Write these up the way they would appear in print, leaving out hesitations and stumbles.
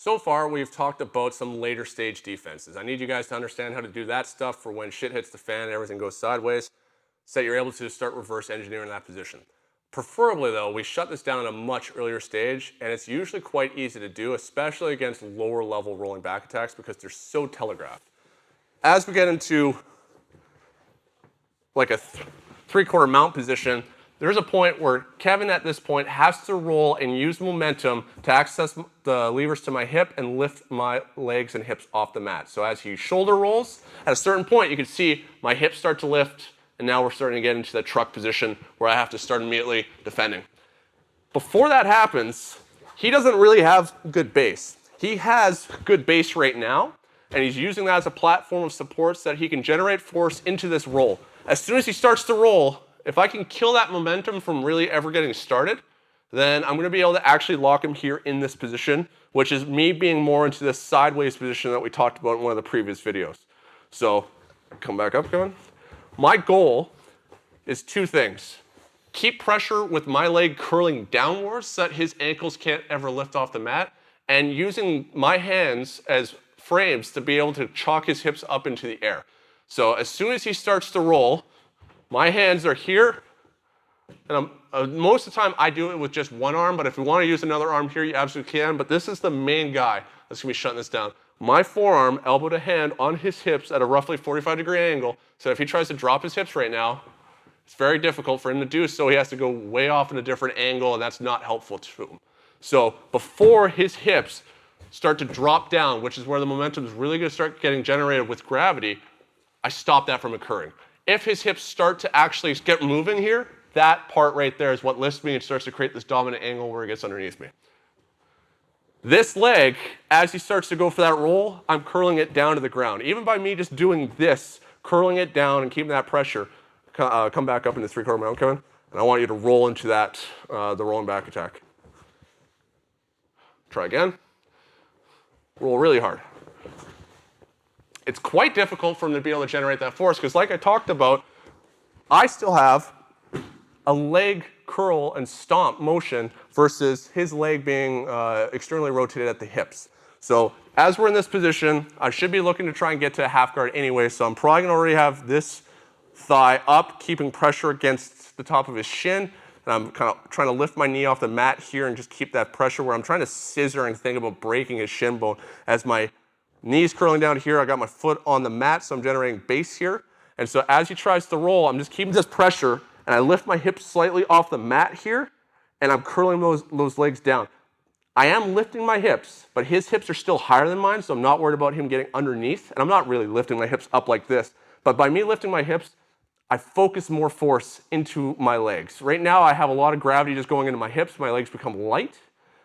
So far, we've talked about some later stage defenses. I need you guys to understand how to do that stuff for when shit hits the fan and everything goes sideways, so that you're able to start reverse engineering that position. Preferably though, we shut this down at a much earlier stage, and it's usually quite easy to do, especially against lower level rolling back attacks because they're so telegraphed. As we get into like a three-quarter mount position, there's a point where Kevin at this point has to roll and use momentum to access the levers to my hip and lift my legs and hips off the mat. So as he shoulder rolls, at a certain point you can see my hips start to lift, and now we're starting to get into the truck position where I have to start immediately defending. Before that happens, he doesn't really have good base. He has good base right now, and he's using that as a platform of support so that he can generate force into this roll. As soon as he starts to roll, if I can kill that momentum from really ever getting started, then I'm going to be able to actually lock him here in this position, which is me being more into this sideways position that we talked about in one of the previous videos. So come back up, Kevin. My goal is two things. Keep pressure with my leg curling downwards so that his ankles can't ever lift off the mat, and using my hands as frames to be able to chalk his hips up into the air. So as soon as he starts to roll, my hands are here, and most of the time I do it with just one arm, but if you want to use another arm here, you absolutely can, but this is the main guy that's going to be shutting this down. My forearm, elbow to hand, on his hips at a roughly 45-degree angle, so if he tries to drop his hips right now, it's very difficult for him to do so. He has to go way off in a different angle, and that's not helpful to him. So before his hips start to drop down, which is where the momentum is really going to start getting generated with gravity, I stop that from occurring. If his hips start to actually get moving here, that part right there is what lifts me and starts to create this dominant angle where he gets underneath me. This leg, as he starts to go for that roll, I'm curling it down to the ground. Even by me just doing this, curling it down and keeping that pressure, come back up into three-quarter mount, Kevin, and I want you to roll into that, the rolling back attack. Try again. Roll really hard. It's quite difficult for him to be able to generate that force because like I talked about, I still have a leg curl and stomp motion versus his leg being externally rotated at the hips. So as we're in this position, I should be looking to try and get to a half guard anyway, so I'm probably going to already have this thigh up, keeping pressure against the top of his shin, and I'm kind of trying to lift my knee off the mat here and just keep that pressure where I'm trying to scissor and think about breaking his shin bone as my knees curling down here. I got my foot on the mat, so I'm generating base here. And so as he tries to roll, I'm just keeping this pressure, and I lift my hips slightly off the mat here, and I'm curling those legs down. I am lifting my hips, but his hips are still higher than mine, so I'm not worried about him getting underneath. And I'm not really lifting my hips up like this, but by me lifting my hips, I focus more force into my legs. Right now, I have a lot of gravity just going into my hips. My legs become light,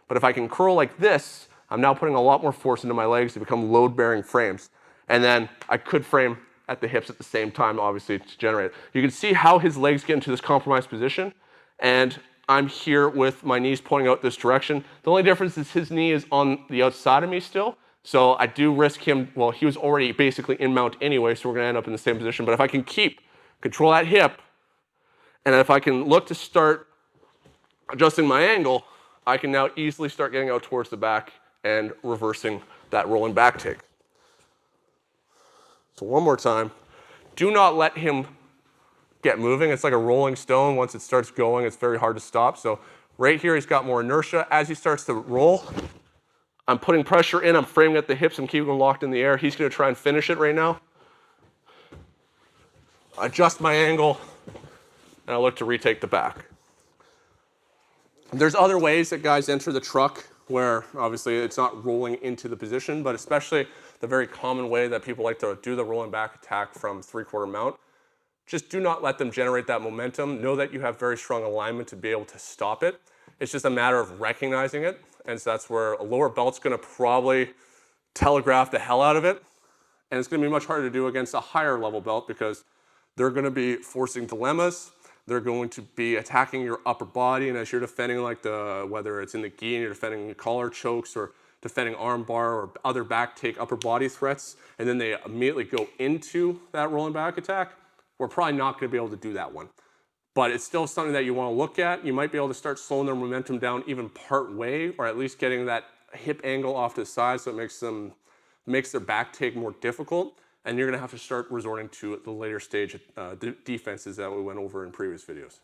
but if I can curl like this, I'm now putting a lot more force into my legs to become load-bearing frames. And then I could frame at the hips at the same time, obviously, to generate it. You can see how his legs get into this compromised position, and I'm here with my knees pointing out this direction. The only difference is his knee is on the outside of me still, so I do risk him, well, he was already basically in mount anyway, so we're gonna end up in the same position. But if I can control that hip, and if I can look to start adjusting my angle, I can now easily start getting out towards the back and reversing that rolling back take. So one more time, do not let him get moving. It's like a rolling stone. Once it starts going, it's very hard to stop. So right here, he's got more inertia. As he starts to roll, I'm putting pressure in, I'm framing at the hips, I'm keeping him locked in the air. He's gonna try and finish it right now. Adjust my angle, and I look to retake the back. There's other ways that guys enter the truck where obviously it's not rolling into the position, but especially the very common way that people like to do the rolling back attack from three-quarter mount. Just do not let them generate that momentum. Know that you have very strong alignment to be able to stop it. It's just a matter of recognizing it, and so that's where a lower belt's gonna probably telegraph the hell out of it, and it's gonna be much harder to do against a higher level belt because they're gonna be forcing dilemmas. They're going to be attacking your upper body, and as you're defending like whether it's in the gi and you're defending collar chokes or defending arm bar or other back take upper body threats, and then they immediately go into that rolling back attack, we're probably not gonna be able to do that one. But it's still something that you wanna look at. You might be able to start slowing their momentum down even part way, or at least getting that hip angle off to the side, so it makes their back take more difficult, and you're gonna have to start resorting to the later stage defenses that we went over in previous videos.